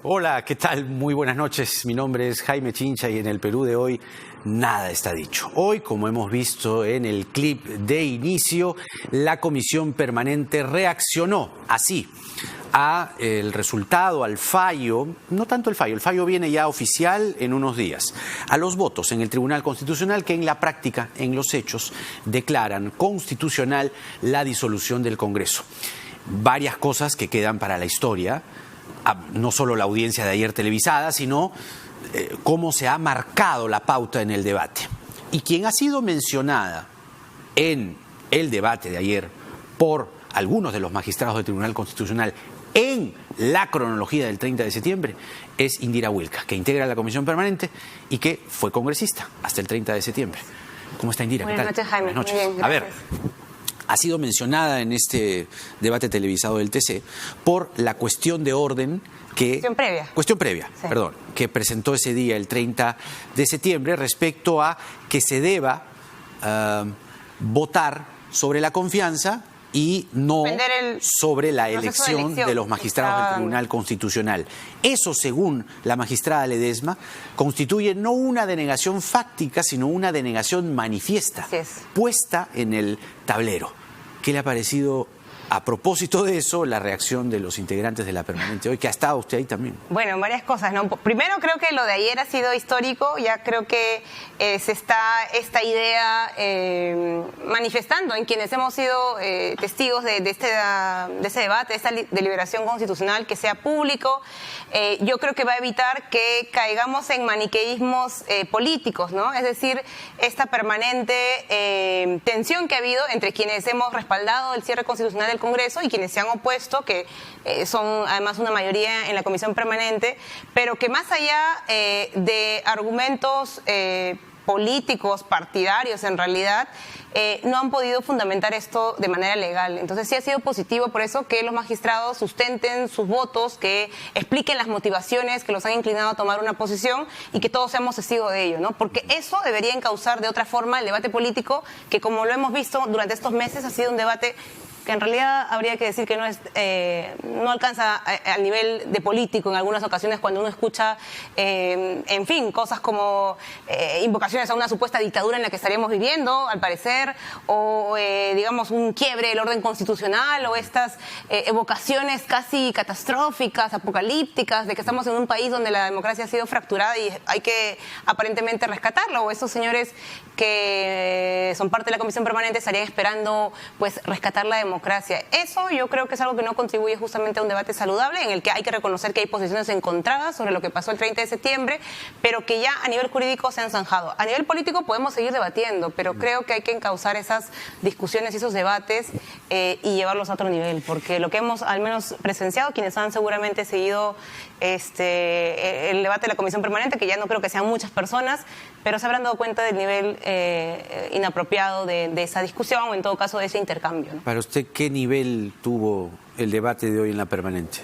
Hola, ¿qué tal? Muy buenas noches. Mi nombre es Jaime Chincha y en el Perú de hoy nada está dicho. Hoy, como hemos visto en el clip de inicio, la Comisión Permanente reaccionó así a el resultado, al fallo, no tanto el fallo viene ya oficial en unos días, a los votos en el Tribunal Constitucional que en la práctica, en los hechos, declaran constitucional la disolución del Congreso. Varias cosas que quedan para la historia, no solo la audiencia de ayer televisada, sino cómo se ha marcado la pauta en el debate. Y quien ha sido mencionada en el debate de ayer por algunos de los magistrados del Tribunal Constitucional en la cronología del 30 de septiembre es Indira Wilca, que integra la Comisión Permanente y que fue congresista hasta el 30 de septiembre. ¿Cómo está Indira? Buenas noches, Jaime. Buenas noches. Muy bien, a ver, ha sido mencionada en este debate televisado del TC por la cuestión de orden que... Cuestión previa, sí. Perdón, que presentó ese día, el 30 de septiembre, respecto a que se deba votar sobre la confianza y no sobre la elección de los magistrados del Tribunal Constitucional. Eso, según la magistrada Ledesma, constituye no una denegación fáctica, sino una denegación manifiesta, puesta en el tablero. ¿Qué le ha parecido, a propósito de eso, la reacción de los integrantes de la Permanente hoy, que ha estado usted ahí también? Bueno, varias cosas, ¿no? Primero, creo que lo de ayer ha sido histórico. Ya creo que se está esta idea manifestando en quienes hemos sido testigos de este debate, de esta deliberación constitucional, que sea público. Yo creo que va a evitar que caigamos en maniqueísmos políticos, ¿no? Es decir, esta permanente tensión que ha habido entre quienes hemos respaldado el cierre constitucional del Congreso y quienes se han opuesto, que son además una mayoría en la Comisión Permanente, pero que más allá de argumentos políticos, partidarios en realidad, no han podido fundamentar esto de manera legal. Entonces sí ha sido positivo por eso que los magistrados sustenten sus votos, que expliquen las motivaciones que los han inclinado a tomar una posición y que todos seamos testigos de ello, ¿no? Porque eso debería encauzar de otra forma el debate político, que como lo hemos visto durante estos meses ha sido un debate que en realidad habría que decir que no alcanza al nivel de político en algunas ocasiones, cuando uno escucha, en fin, cosas como invocaciones a una supuesta dictadura en la que estaríamos viviendo, al parecer, o digamos un quiebre del orden constitucional, o estas evocaciones casi catastróficas, apocalípticas, de que estamos en un país donde la democracia ha sido fracturada y hay que aparentemente rescatarlo, o esos señores que son parte de la Comisión Permanente estarían esperando pues rescatar la democracia. Eso yo creo que es algo que no contribuye justamente a un debate saludable, en el que hay que reconocer que hay posiciones encontradas sobre lo que pasó el 30 de septiembre, pero que ya a nivel jurídico se han zanjado. A nivel político podemos seguir debatiendo, pero creo que hay que encauzar esas discusiones y esos debates y llevarlos a otro nivel, porque lo que hemos al menos presenciado, quienes han seguramente seguido el debate de la Comisión Permanente, que ya no creo que sean muchas personas, pero se habrán dado cuenta del nivel inapropiado de esa discusión, o en todo caso de ese intercambio, ¿no? Para usted, ¿qué nivel tuvo el debate de hoy en la Permanente?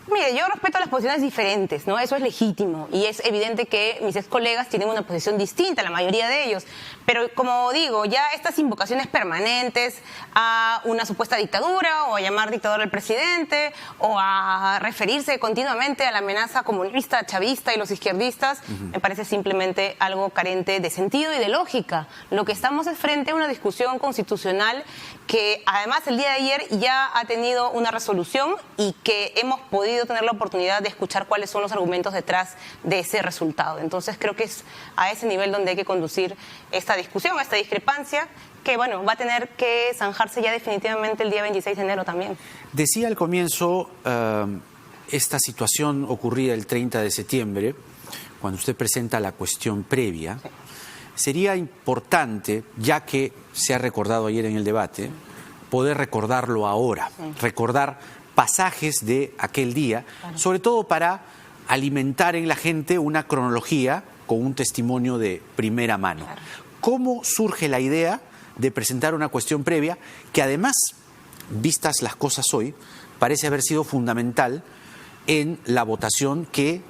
Mire, yo respeto las posiciones diferentes, ¿no? Eso es legítimo y es evidente que mis ex colegas tienen una posición distinta, la mayoría de ellos. Pero como digo, ya estas invocaciones permanentes a una supuesta dictadura, o a llamar dictador al presidente, o a referirse continuamente a la amenaza comunista, chavista y los izquierdistas, me parece simplemente algo carente de sentido y de lógica. Lo que estamos es frente a una discusión constitucional que además el día de ayer ya ha tenido una resolución y que hemos podido tener la oportunidad de escuchar cuáles son los argumentos detrás de ese resultado. Entonces creo que es a ese nivel donde hay que conducir esta discusión, esta discrepancia, que bueno, va a tener que zanjarse ya definitivamente el día 26 de enero también. Decía al comienzo esta situación ocurrida el 30 de septiembre, cuando usted presenta la cuestión previa. Sí. Sería importante, ya que se ha recordado ayer en el debate, poder recordarlo ahora, recordar pasajes de aquel día, sobre todo para alimentar en la gente una cronología con un testimonio de primera mano. ¿Cómo surge la idea de presentar una cuestión previa que además, vistas las cosas hoy, parece haber sido fundamental en la votación que,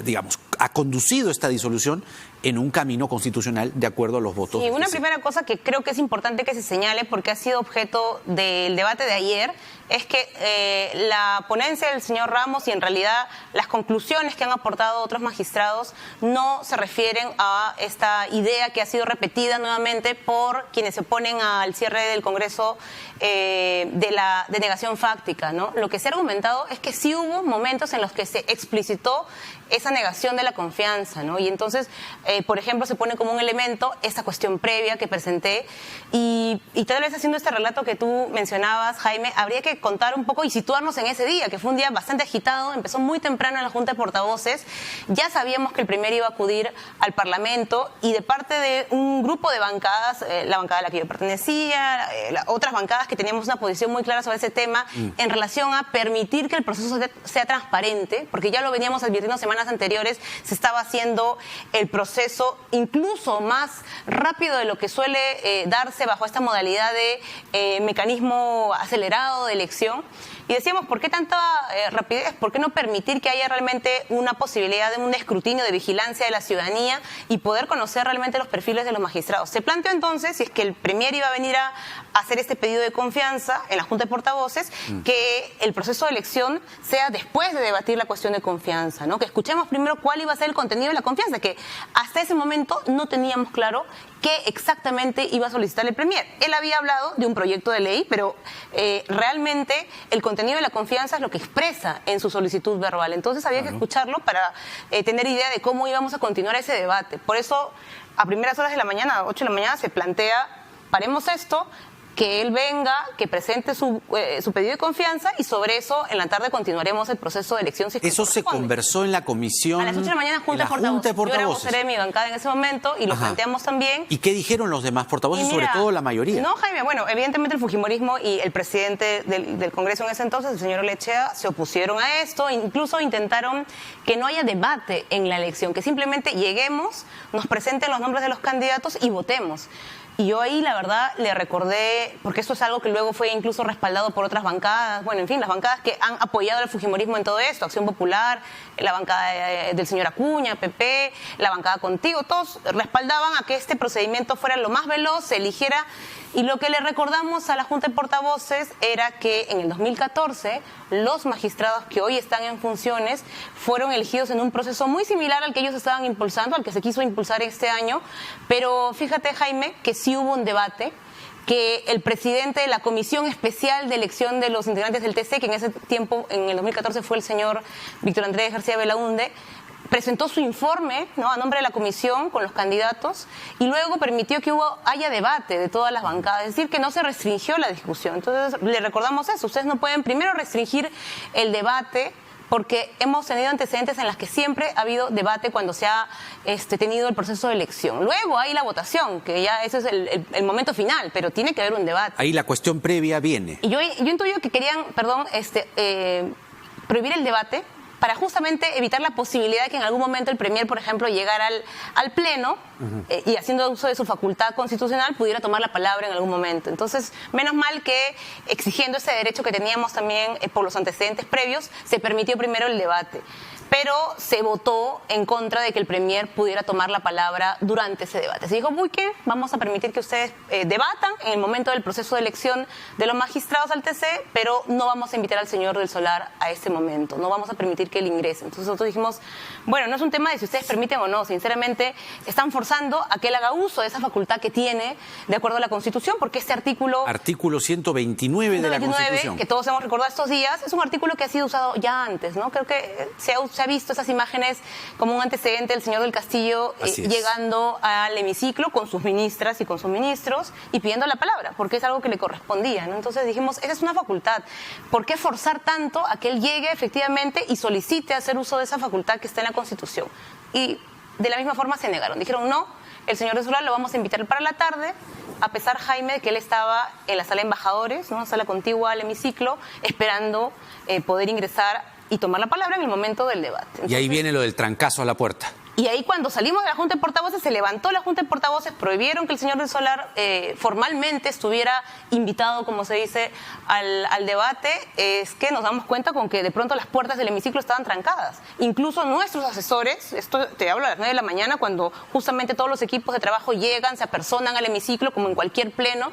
digamos, ha conducido esta disolución en un camino constitucional de acuerdo a los votos. Y una primera cosa que creo que es importante que se señale, porque ha sido objeto del debate de ayer, es que la ponencia del señor Ramos y en realidad las conclusiones que han aportado otros magistrados no se refieren a esta idea que ha sido repetida nuevamente por quienes se oponen al cierre del Congreso de la denegación fáctica, ¿no? Lo que se ha argumentado es que sí hubo momentos en los que se explicitó esa negación de la confianza, ¿no? Y entonces, por ejemplo, se pone como un elemento esta cuestión previa que presenté y tal vez haciendo este relato que tú mencionabas, Jaime, habría que contar un poco y situarnos en ese día, que fue un día bastante agitado, empezó muy temprano en la Junta de Portavoces, ya sabíamos que el Premier iba a acudir al Parlamento y de parte de un grupo de bancadas, la bancada a la que yo pertenecía, otras bancadas que teníamos una posición muy clara sobre ese tema en relación a permitir que el proceso sea transparente, porque ya lo veníamos advirtiendo semanas anteriores, se estaba haciendo el proceso incluso más rápido de lo que suele darse bajo esta modalidad de mecanismo acelerado de elección. Y decíamos, ¿por qué tanta rapidez? ¿Por qué no permitir que haya realmente una posibilidad de un escrutinio de vigilancia de la ciudadanía y poder conocer realmente los perfiles de los magistrados? Se planteó entonces, si es que el Premier iba a venir a hacer este pedido de confianza en la Junta de Portavoces, que el proceso de elección sea después de debatir la cuestión de confianza, ¿no? Que escuchemos primero cuál iba a ser el contenido de la confianza, que hasta ese momento no teníamos claro qué exactamente iba a solicitar el Premier. Él había hablado de un proyecto de ley, pero realmente el contenido de la confianza es lo que expresa en su solicitud verbal. Entonces había que escucharlo para tener idea de cómo íbamos a continuar ese debate. Por eso, a primeras horas de la mañana, 8 de la mañana, se plantea, paremos esto, que él venga, que presente su pedido de confianza y sobre eso en la tarde continuaremos el proceso de elección. Si eso se conversó en la comisión. A las 8 de la mañana, Junta de Portavoces. Yo era vocera de mi bancada en ese momento y lo planteamos también. ¿Y qué dijeron los demás portavoces, mira, sobre todo la mayoría? No, Jaime, bueno, evidentemente el fujimorismo y el presidente del Congreso en ese entonces, el señor Olechea, se opusieron a esto, incluso intentaron que no haya debate en la elección, que simplemente lleguemos, nos presenten los nombres de los candidatos y votemos. Y yo ahí, la verdad, le recordé, porque esto es algo que luego fue incluso respaldado por otras bancadas, bueno, en fin, las bancadas que han apoyado al fujimorismo en todo esto, Acción Popular, la bancada del señor Acuña, PP, la bancada Contigo, todos respaldaban a que este procedimiento fuera lo más veloz, se eligiera. Y lo que le recordamos a la Junta de Portavoces era que en el 2014 los magistrados que hoy están en funciones fueron elegidos en un proceso muy similar al que ellos estaban impulsando, al que se quiso impulsar este año. Pero fíjate, Jaime, que sí hubo un debate, que el presidente de la Comisión Especial de Elección de los Integrantes del TC, que en ese tiempo, en el 2014, fue el señor Víctor Andrés García Belaúnde, presentó su informe, ¿no?, a nombre de la comisión con los candidatos y luego permitió que haya debate de todas las bancadas, es decir, que no se restringió la discusión. Entonces, le recordamos eso, ustedes no pueden primero restringir el debate porque hemos tenido antecedentes en las que siempre ha habido debate cuando se ha tenido el proceso de elección. Luego hay la votación, que ya ese es el momento final, pero tiene que haber un debate. Ahí la cuestión previa viene. Y yo intuyo que querían, prohibir el debate para justamente evitar la posibilidad de que en algún momento el Premier, por ejemplo, llegara al Pleno y haciendo uso de su facultad constitucional pudiera tomar la palabra en algún momento. Entonces, menos mal que exigiendo ese derecho que teníamos también por los antecedentes previos, se permitió primero el debate. Pero se votó en contra de que el Premier pudiera tomar la palabra durante ese debate. Se dijo, muy bien, vamos a permitir que ustedes debatan en el momento del proceso de elección de los magistrados al TC, pero no vamos a invitar al señor del Solar a este momento, no vamos a permitir que él ingrese. Entonces nosotros dijimos, bueno, no es un tema de si ustedes permiten o no, sinceramente están forzando a que él haga uso de esa facultad que tiene de acuerdo a la Constitución, porque este artículo... Artículo 129 de la Constitución. Que todos hemos recordado estos días, es un artículo que ha sido usado ya antes, ¿no? Creo que se ha visto esas imágenes como un antecedente del señor del Castillo llegando al hemiciclo con sus ministras y con sus ministros y pidiendo la palabra, porque es algo que le correspondía, ¿no? Entonces dijimos, esa es una facultad. ¿Por qué forzar tanto a que él llegue efectivamente y solicite hacer uso de esa facultad que está en la Constitución? Y de la misma forma se negaron. Dijeron, no, el señor de Solar lo vamos a invitar para la tarde, a pesar, Jaime, de que él estaba en la sala de embajadores, ¿no?, sala contigua al hemiciclo, esperando poder ingresar y tomar la palabra en el momento del debate. Entonces, y ahí viene lo del trancazo a la puerta. Y ahí cuando salimos de la Junta de Portavoces, se levantó la Junta de Portavoces, prohibieron que el señor del Solar formalmente estuviera invitado, como se dice, al debate. Es que nos damos cuenta con que de pronto las puertas del hemiciclo estaban trancadas. Incluso nuestros asesores, esto te hablo a las 9 de la mañana, cuando justamente todos los equipos de trabajo llegan, se apersonan al hemiciclo, como en cualquier pleno,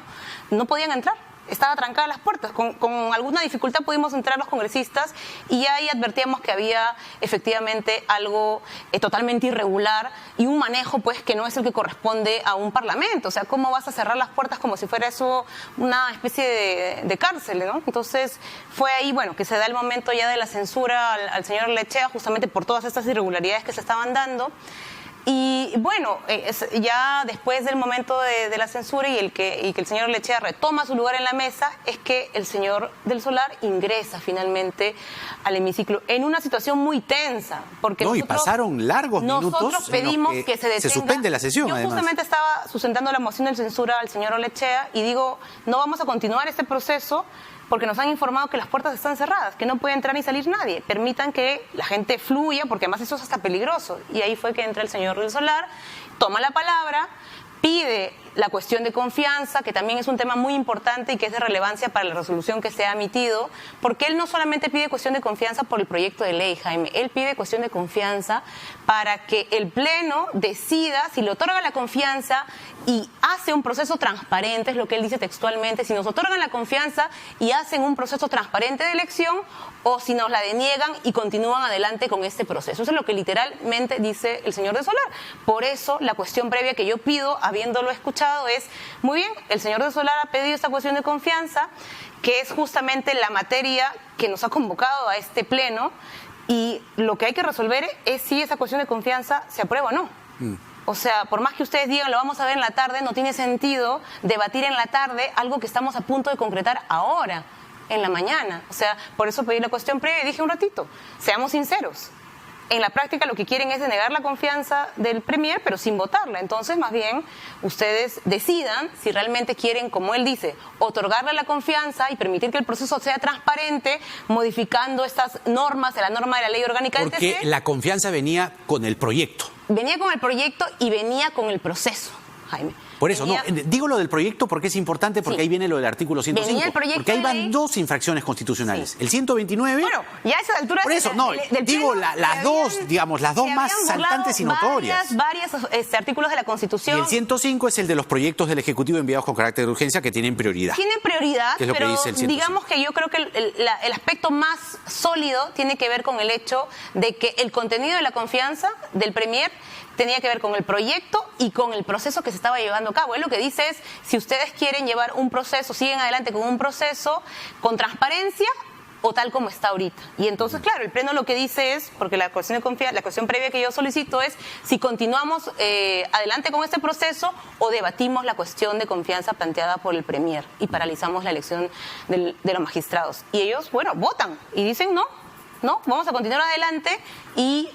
no podían entrar. Estaba trancada las puertas. Con alguna dificultad pudimos entrar los congresistas y ahí advertíamos que había efectivamente algo totalmente irregular y un manejo pues que no es el que corresponde a un parlamento. O sea, ¿cómo vas a cerrar las puertas como si fuera eso una especie de cárcel, ¿no? Entonces fue ahí, bueno, que se da el momento ya de la censura al señor Lechea, justamente por todas estas irregularidades que se estaban dando. Y bueno, ya después del momento de la censura y que el señor Lechea retoma su lugar en la mesa, es que el señor del Solar ingresa finalmente al hemiciclo en una situación muy tensa. Porque no, y pasaron largos minutos. Nosotros pedimos que se detenga. Se suspende la sesión, Yo además. justamente estaba sustentando la moción de censura al señor Lechea y digo, no vamos a continuar este proceso porque nos han informado que las puertas están cerradas, que no puede entrar ni salir nadie. Permitan que la gente fluya, porque además eso es hasta peligroso. Y ahí fue que entra el señor del Solar, toma la palabra, pide la cuestión de confianza, que también es un tema muy importante y que es de relevancia para la resolución que se ha emitido, porque él no solamente pide cuestión de confianza por el proyecto de ley, Jaime, él pide cuestión de confianza para que el Pleno decida si le otorga la confianza y hace un proceso transparente, es lo que él dice textualmente, si nos otorgan la confianza y hacen un proceso transparente de elección o si nos la deniegan y continúan adelante con este proceso. Eso es lo que literalmente dice el señor de Solar. Por eso la cuestión previa que yo pido, habiéndolo escuchado, es, muy bien, el señor de Solar ha pedido esta cuestión de confianza, que es justamente la materia que nos ha convocado a este pleno, y lo que hay que resolver es si esa cuestión de confianza se aprueba o no. O sea, por más que ustedes digan, lo vamos a ver en la tarde, no tiene sentido debatir en la tarde algo que estamos a punto de concretar ahora, en la mañana. O sea, por eso pedí la cuestión previa y dije un ratito, seamos sinceros. En la práctica lo que quieren es denegar la confianza del Premier, pero sin votarla. Entonces, más bien, ustedes decidan si realmente quieren, como él dice, otorgarle la confianza y permitir que el proceso sea transparente, modificando estas normas, la norma de la ley orgánica del Porque TC. la confianza venía con el proyecto. Venía con el proyecto y venía con el proceso, Jaime. Por eso, Venía... no, digo lo del proyecto porque es importante, porque sí. Ahí viene lo del artículo 105. Venía el proyecto porque ahí de van ley. dos infracciones constitucionales. Sí. El 129... Bueno, ya a esa altura... Por eso, no, del digo pleno, las dos, digamos, las dos más saltantes y notorias. Varios artículos de la Constitución. Y el 105 es el de los proyectos del Ejecutivo enviados con carácter de urgencia que tienen prioridad. Tienen prioridad, ¿Qué es lo pero que dice el 105? digamos que yo creo que el aspecto más sólido tiene que ver con el hecho de que el contenido de la confianza del Premier tenía que ver con el proyecto y con el proceso que se estaba llevando a cabo. Él lo que dice es, si ustedes quieren llevar un proceso, siguen adelante con un proceso con transparencia o tal como está ahorita. Y entonces, claro, el Pleno lo que dice es, porque la cuestión de confianza, la cuestión previa que yo solicito es si continuamos adelante con este proceso o debatimos la cuestión de confianza planteada por el Premier y paralizamos la elección de los magistrados. Y ellos, bueno, votan y dicen no, vamos a continuar adelante y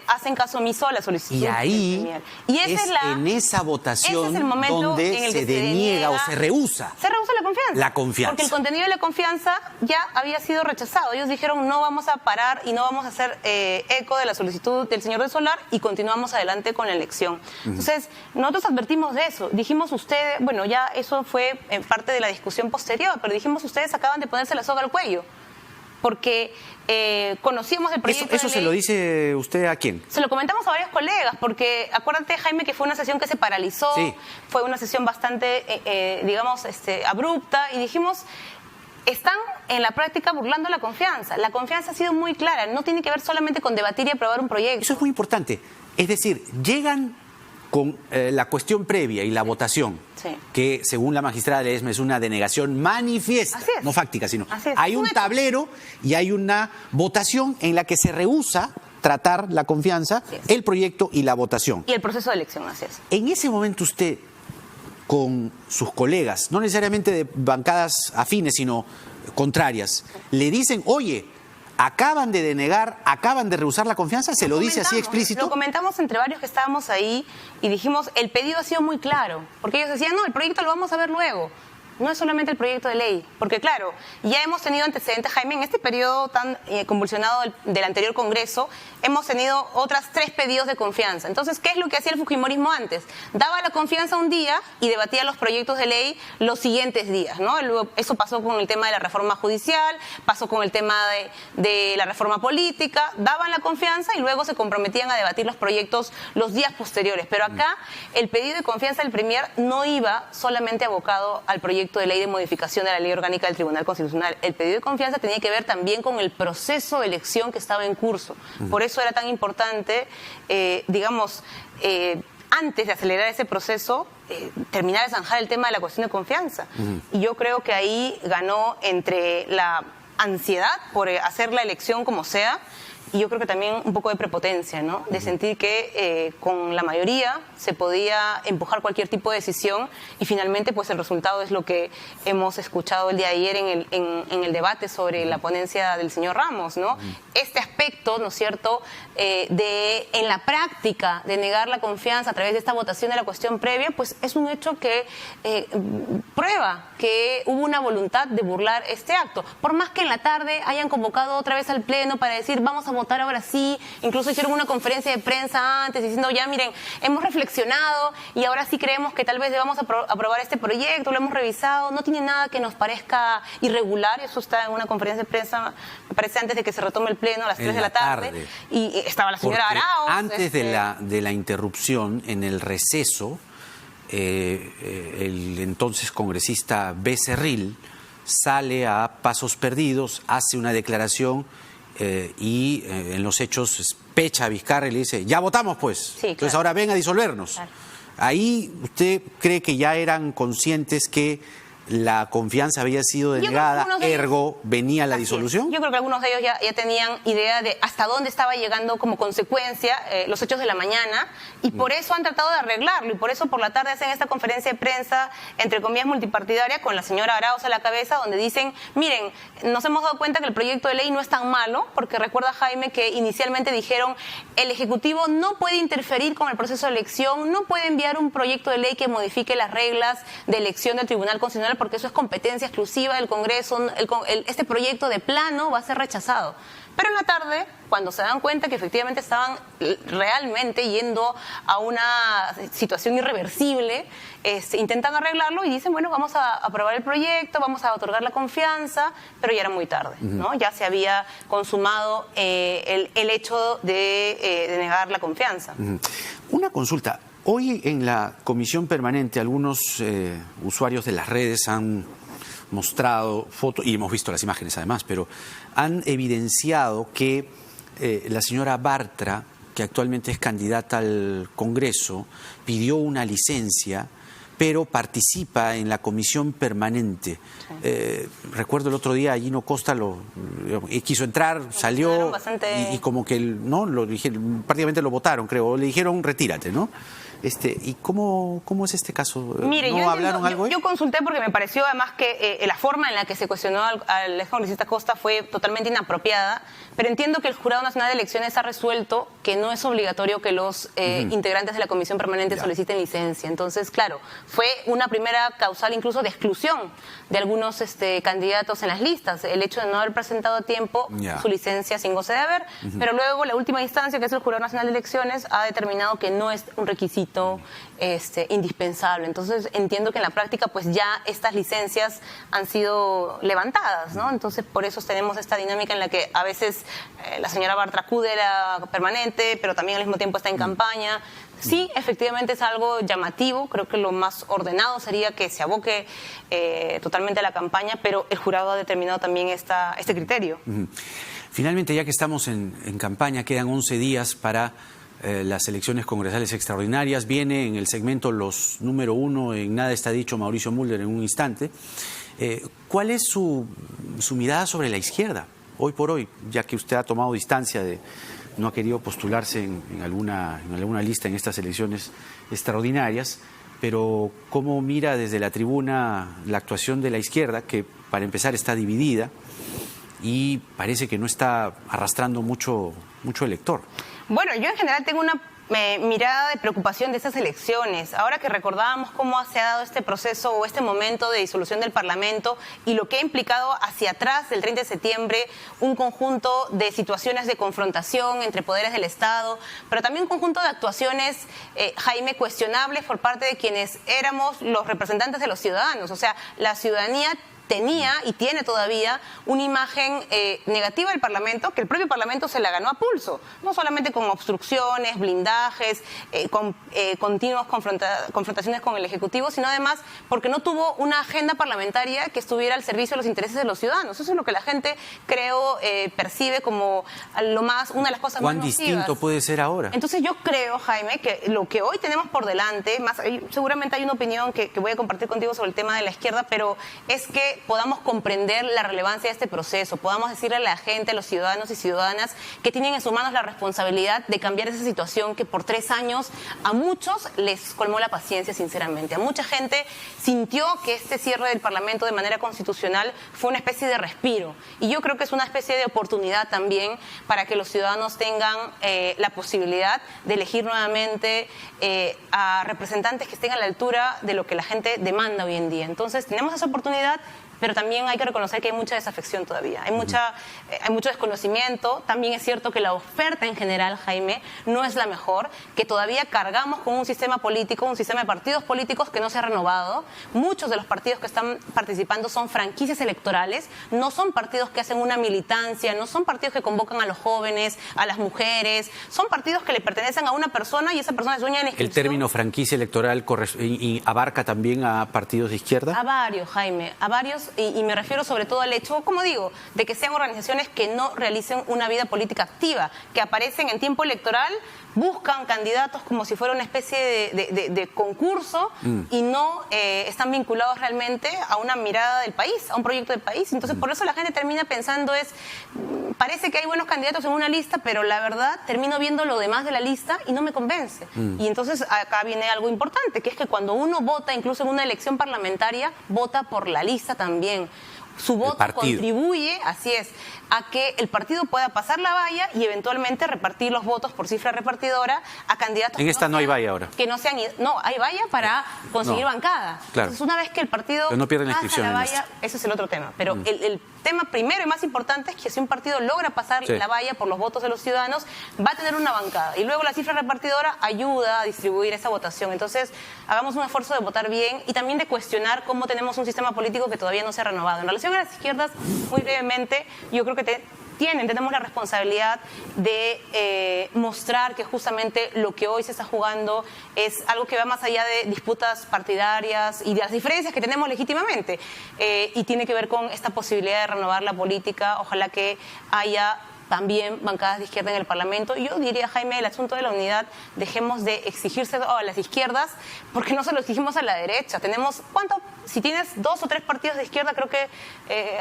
hacen caso omiso a la solicitud. Y ahí y esa es en esa votación ese es el momento donde en el que se deniega o se rehúsa. Se rehúsa la confianza. La confianza. Porque el contenido de la confianza ya había sido rechazado. Ellos dijeron no vamos a parar y no vamos a hacer eco de la solicitud del señor de Solar y continuamos adelante con la elección. Entonces, nosotros advertimos de eso. Dijimos ustedes, bueno, ya eso fue parte de la discusión posterior, pero dijimos ustedes acaban de ponerse la soga al cuello. Porque conocíamos el proyecto ¿Eso de se ley. lo dice usted a quién? Se lo comentamos a varios colegas, porque acuérdate, Jaime, que fue una sesión que se paralizó, Sí. fue una sesión bastante, digamos, abrupta, y dijimos, están en la práctica burlando la confianza. La confianza ha sido muy clara, no tiene que ver solamente con debatir y aprobar un proyecto. Eso es muy importante. Es decir, llegan con la cuestión previa y la votación, Sí. que según la magistrada Ledesma es una denegación manifiesta, Así es. no fáctica, sino Así es. hay un Un hecho. tablero y hay una votación en la que se rehúsa tratar la confianza, Así es. el proyecto y la votación. Y el proceso de elección, así es. En ese momento usted, con sus colegas, no necesariamente de bancadas afines, sino contrarias, le dicen, oye, acaban de denegar, acaban de rehusar la confianza, ¿se lo dice así explícito? Lo comentamos entre varios que estábamos ahí y dijimos, el pedido ha sido muy claro, porque ellos decían, no, el proyecto lo vamos a ver luego. no es solamente el proyecto de ley, porque claro, ya hemos tenido antecedentes, Jaime, en este periodo tan convulsionado del anterior Congreso, hemos tenido otras 3 pedidos de confianza. Entonces, ¿qué es lo que hacía el fujimorismo antes? Daba la confianza un día y debatía los proyectos de ley los siguientes días, ¿no? Eso pasó con el tema de la reforma judicial, pasó con el tema de la reforma política, daban la confianza y luego se comprometían a debatir los proyectos los días posteriores. Pero acá el pedido de confianza del Premier no iba solamente abocado al proyecto de ley de modificación de la ley orgánica del Tribunal Constitucional. El pedido de confianza tenía que ver también con el proceso de elección que estaba en curso. Por eso era tan importante, antes de acelerar ese proceso, terminar de zanjar el tema de la cuestión de confianza. Y yo creo que ahí ganó entre la ansiedad por hacer la elección como sea, y yo creo que también un poco de prepotencia, ¿no? De sentir que con la mayoría se podía empujar cualquier tipo de decisión y finalmente pues el resultado es lo que hemos escuchado el día de ayer en el debate sobre la ponencia del señor Ramos, ¿no? Este aspecto, ¿no es cierto?, en la práctica de negar la confianza a través de esta votación de la cuestión previa, pues es un hecho que prueba que hubo una voluntad de burlar este acto. Por más que en la tarde hayan convocado otra vez al Pleno para decir vamos a votar ahora sí, incluso hicieron una conferencia de prensa antes diciendo ya miren, hemos reflexionado y ahora sí creemos que tal vez debamos aprobar este proyecto, lo hemos revisado, no tiene nada que nos parezca irregular, eso está en una conferencia de prensa, me parece antes de que se retome el Pleno a las 3 de la tarde. Y estaba la señora Arauz. Antes de la interrupción, en el receso, el entonces congresista Becerril sale a pasos perdidos, hace una declaración y en los hechos pecha a Vizcarra y le dice, ya votamos pues, sí, claro. Entonces ahora ven a disolvernos. Claro. Ahí, ¿usted cree que ya eran conscientes que la confianza había sido denegada, ergo venía la disolución? Yo creo que algunos de ellos ya tenían idea de hasta dónde estaba llegando como consecuencia los hechos de la mañana y por eso han tratado de arreglarlo y por eso por la tarde hacen esta conferencia de prensa, entre comillas multipartidaria, con la señora Arauz a la cabeza, donde dicen, miren, nos hemos dado cuenta que el proyecto de ley no es tan malo, porque recuerda Jaime que inicialmente dijeron el Ejecutivo no puede interferir con el proceso de elección, no puede enviar un proyecto de ley que modifique las reglas de elección del Tribunal Constitucional porque eso es competencia exclusiva del Congreso, este proyecto de plano va a ser rechazado. Pero en la tarde, cuando se dan cuenta que efectivamente estaban realmente yendo a una situación irreversible, intentan arreglarlo y dicen, bueno, vamos a aprobar el proyecto, vamos a otorgar la confianza, pero ya era muy tarde, ¿no? Ya se había consumado el hecho de negar la confianza. Una consulta. Hoy en la comisión permanente algunos usuarios de las redes han mostrado fotos, y hemos visto las imágenes además, pero han evidenciado que la señora Bartra, que actualmente es candidata al Congreso, pidió una licencia, pero participa en la comisión permanente. Sí. Recuerdo el otro día Gino Costa quiso entrar, salió y como que prácticamente lo votaron, creo, le dijeron retírate, ¿no? ¿Y cómo es este caso? Mire, ¿No hablaron algo? Yo consulté porque me pareció además que la forma en la que se cuestionó al excongresista Costa fue totalmente inapropiada, pero entiendo que el Jurado Nacional de Elecciones ha resuelto que no es obligatorio que los integrantes de la Comisión Permanente soliciten licencia. Entonces, claro, fue una primera causal incluso de exclusión de algunos candidatos en las listas, el hecho de no haber presentado a tiempo su licencia sin goce de haber, pero luego la última instancia, que es el Jurado Nacional de Elecciones, ha determinado que no es un requisito indispensable. Entonces entiendo que en la práctica pues ya estas licencias han sido levantadas, ¿no? Entonces por eso tenemos esta dinámica en la que a veces la señora Bartra acude a la permanente, pero también al mismo tiempo está en campaña. Sí, efectivamente es algo llamativo, creo que lo más ordenado sería que se aboque totalmente a la campaña, pero el jurado ha determinado también este criterio. Finalmente, ya que estamos en campaña, quedan 11 días para las elecciones congresales extraordinarias. Viene en el segmento los número 1 en Nada está dicho Mauricio Mulder en un instante. ¿Cuál es su mirada sobre la izquierda hoy por hoy, ya que usted ha tomado distancia no ha querido postularse en alguna lista en estas elecciones extraordinarias, pero cómo mira desde la tribuna la actuación de la izquierda, que para empezar está dividida y parece que no está arrastrando mucho elector? Bueno, yo en general tengo una mirada de preocupación de estas elecciones. Ahora que recordábamos cómo se ha dado este proceso o este momento de disolución del Parlamento y lo que ha implicado hacia atrás del 30 de septiembre un conjunto de situaciones de confrontación entre poderes del Estado, pero también un conjunto de actuaciones, Jaime, cuestionables por parte de quienes éramos los representantes de los ciudadanos. O sea, la ciudadanía tenía y tiene todavía una imagen negativa del Parlamento, que el propio Parlamento se la ganó a pulso, no solamente con obstrucciones, blindajes, con continuas confrontaciones con el Ejecutivo, sino además porque no tuvo una agenda parlamentaria que estuviera al servicio de los intereses de los ciudadanos. Eso es lo que la gente, creo, percibe como una de las cosas más nocivas. ¿Cuán distinto puede ser ahora? Entonces yo creo, Jaime, que lo que hoy tenemos por delante, seguramente hay una opinión que voy a compartir contigo sobre el tema de la izquierda, pero es que podamos comprender la relevancia de este proceso, podamos decirle a la gente, a los ciudadanos y ciudadanas que tienen en sus manos la responsabilidad de cambiar esa situación que por 3 años a muchos les colmó la paciencia, sinceramente. A mucha gente sintió que este cierre del Parlamento de manera constitucional fue una especie de respiro. Y yo creo que es una especie de oportunidad también para que los ciudadanos tengan la posibilidad de elegir nuevamente a representantes que estén a la altura de lo que la gente demanda hoy en día. Entonces, tenemos esa oportunidad, pero también hay que reconocer que hay mucha desafección todavía, hay mucho desconocimiento. También es cierto que la oferta en general, Jaime, no es la mejor, que todavía cargamos con un sistema político, un sistema de partidos políticos que no se ha renovado. Muchos de los partidos que están participando son franquicias electorales, no son partidos que hacen una militancia, no son partidos que convocan a los jóvenes, a las mujeres, son partidos que le pertenecen a una persona y esa persona es dueña de la inscripción. ¿El término franquicia electoral abarca también a partidos de izquierda? A varios, Jaime, a varios. Y me refiero sobre todo al hecho, como digo, de que sean organizaciones que no realicen una vida política activa, que aparecen en tiempo electoral, buscan candidatos como si fuera una especie de concurso y no están vinculados realmente a una mirada del país, a un proyecto del país. Entonces, por eso la gente termina pensando parece que hay buenos candidatos en una lista, pero la verdad termino viendo lo demás de la lista y no me convence. Y entonces acá viene algo importante, que es que cuando uno vota, incluso en una elección parlamentaria, vota por la lista también. Su voto contribuye, así es, a que el partido pueda pasar la valla y eventualmente repartir los votos por cifra repartidora a candidatos. En esta no hay valla ahora. Que no sean, no, hay valla para conseguir bancada. Claro. Entonces, una vez que el partido pero no pierden la inscripción la valla, ese es el otro tema. Pero el tema primero y más importante es que si un partido logra pasar la valla por los votos de los ciudadanos, va a tener una bancada. Y luego la cifra repartidora ayuda a distribuir esa votación. Entonces, hagamos un esfuerzo de votar bien y también de cuestionar cómo tenemos un sistema político que todavía no se ha renovado. En relación a las izquierdas, muy brevemente, yo creo que tenemos la responsabilidad de mostrar que justamente lo que hoy se está jugando es algo que va más allá de disputas partidarias y de las diferencias que tenemos legítimamente, y tiene que ver con esta posibilidad de renovar la política. Ojalá que haya también bancadas de izquierda en el Parlamento. Yo diría, Jaime, el asunto de la unidad, dejemos de exigirse a las izquierdas, porque no se lo exigimos a la derecha. Tenemos, si tienes 2 o 3 partidos de izquierda, creo que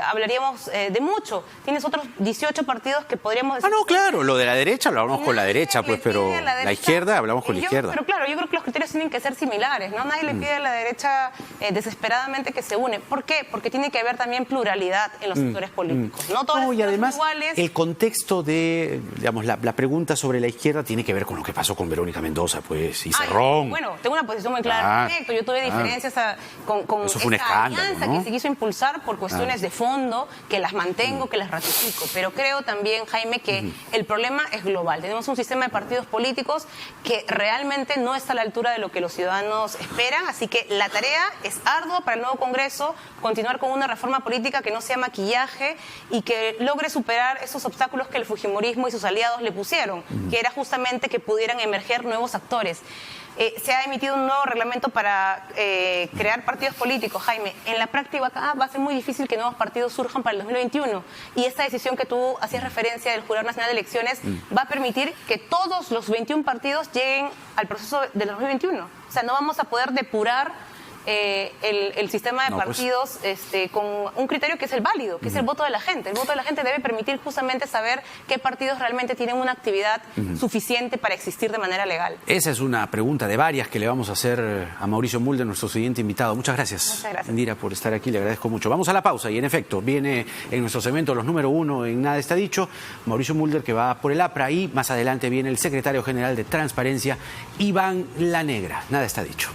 hablaríamos de mucho. Tienes otros 18 partidos que podríamos decir... no, claro, lo de la derecha lo hablamos con la derecha, pues, pero la izquierda hablamos con la izquierda. Pero claro, yo creo que los criterios tienen que ser similares, ¿no? Nadie le pide a la derecha desesperadamente que se une. ¿Por qué? Porque tiene que haber también pluralidad en los sectores políticos. No todos y además, son iguales. el contexto de, digamos, la pregunta sobre la izquierda tiene que ver con lo que pasó con Verónica Mendoza, pues, y Cerrón. Bueno, tengo una posición muy clara al respecto. Yo tuve diferencias con eso fue un escándalo, alianza, ¿no?, que se quiso impulsar por cuestiones de fondo, que las mantengo, que las ratifico. Pero creo también, Jaime, que el problema es global. Tenemos un sistema de partidos políticos que realmente no está a la altura de lo que los ciudadanos esperan, así que la tarea es ardua para el nuevo Congreso, continuar con una reforma política que no sea maquillaje y que logre superar esos obstáculos que el fujimorismo y sus aliados le pusieron, que era justamente que pudieran emerger nuevos actores. Se ha emitido un nuevo reglamento para crear partidos políticos, Jaime. En la práctica va a ser muy difícil que nuevos partidos surjan para el 2021. Y esta decisión que tú hacías referencia del Jurado Nacional de Elecciones va a permitir que todos los 21 partidos lleguen al proceso del 2021. O sea, no vamos a poder depurar el sistema de partidos con un criterio que es el válido, que es el voto de la gente. El voto de la gente debe permitir justamente saber qué partidos realmente tienen una actividad suficiente para existir de manera legal. Esa es una pregunta de varias que le vamos a hacer a Mauricio Mulder, nuestro siguiente invitado. Muchas gracias. Muchas gracias. Indira, por estar aquí, le agradezco mucho. Vamos a la pausa y en efecto viene en nuestro segmento los número 1 en Nada está dicho, Mauricio Mulder, que va por el APRA, y más adelante viene el secretario general de Transparencia, Iván La Negra. Nada está dicho.